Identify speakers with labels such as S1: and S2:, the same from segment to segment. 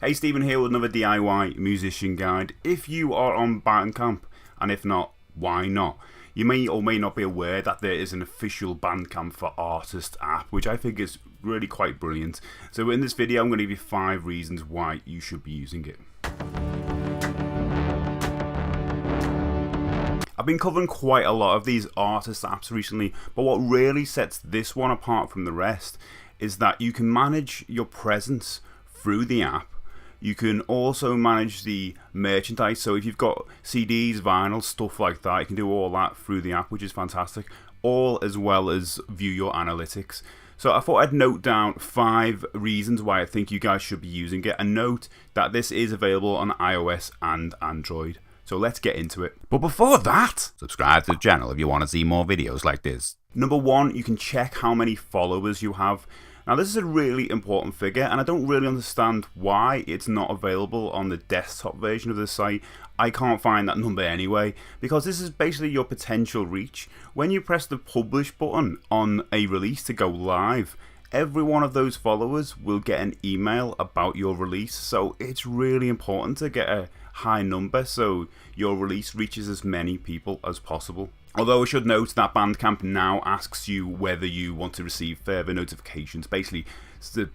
S1: Hey, Stephen here with another DIY musician guide. If you are on Bandcamp, and if not, why not? You may or may not be aware that there is an official Bandcamp for Artists app, which I think is really quite brilliant. So in this video, I'm going to give you 5 reasons why you should be using it. I've been covering quite a lot of these artist apps recently, but what really sets this one apart from the rest is that you can manage your presence through the app. You can also manage the merchandise, so if you've got CDs, vinyl, stuff like that, you can do all that through the app, which is fantastic, all as well as view your analytics. So I thought I'd note down 5 reasons why I think you guys should be using it, and note that this is available on iOS and Android. So let's get into it. But before that, subscribe to the channel if you want to see more videos like this. Number 1, you can check how many followers you have. Now this is a really important figure, and I don't really understand why it's not available on the desktop version of the site. I can't find that number anyway, because this is basically your potential reach. When you press the publish button on a release to go live, every one of those followers will get an email about your release, so it's really important to get a high number so your release reaches as many people as possible. Although I should note that Bandcamp now asks you whether you want to receive further notifications, basically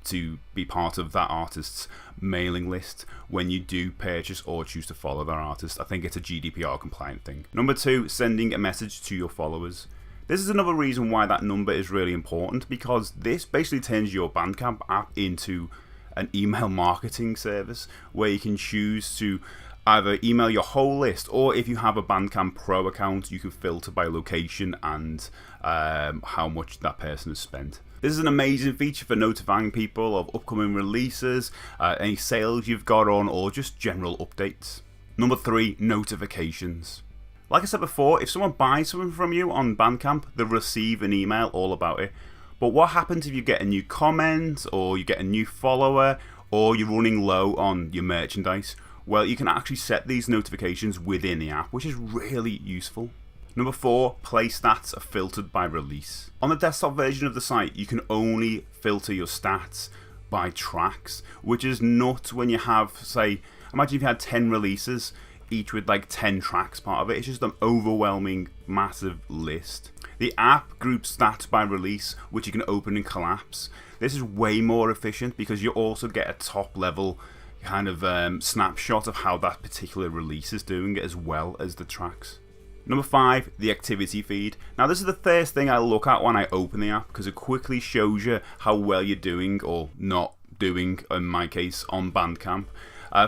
S1: to be part of that artist's mailing list when you do purchase or choose to follow that artist. I think it's a GDPR compliant thing. Number 2, sending a message to your followers. This is another reason why that number is really important, because this basically turns your Bandcamp app into an email marketing service where you can choose to either email your whole list, or if you have a Bandcamp Pro account, you can filter by location and how much that person has spent. This is an amazing feature for notifying people of upcoming releases, any sales you've got on, or just general updates. Number 3, notifications. Like I said before, if someone buys something from you on Bandcamp, they'll receive an email all about it. But what happens if you get a new comment, or you get a new follower, or you're running low on your merchandise? Well, you can actually set these notifications within the app, which is really useful. Number 4, play stats are filtered by release. On the desktop version of the site, you can only filter your stats by tracks, which is nuts when you have, say, imagine if you had 10 releases, each with like 10 tracks part of it. It's just an overwhelming, massive list. The app groups stats by release, which you can open and collapse. This is way more efficient because you also get a top level kind of snapshot of how that particular release is doing, as well as the tracks. Number 5, the activity feed. Now this is the first thing I look at when I open the app, because it quickly shows you how well you're doing or not doing, in my case, on Bandcamp.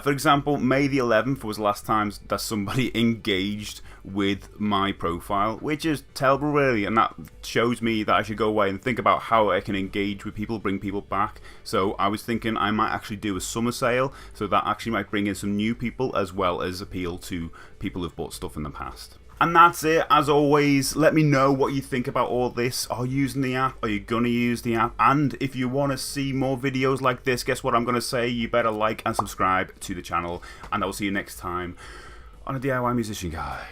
S1: For example, May the 11th was the last time that somebody engaged with my profile, which is terrible really, and that shows me that I should go away and think about how I can engage with people, bring people back. So I was thinking I might actually do a summer sale, so that actually might bring in some new people as well as appeal to people who've bought stuff in the past. And that's it. As always, let me know what you think about all this. Are you using the app? Are you gonna use the app? And if you want to see more videos like this, guess what I'm gonna say? You better like and subscribe to the channel, and I will see you next time on a DIY Musician Guide.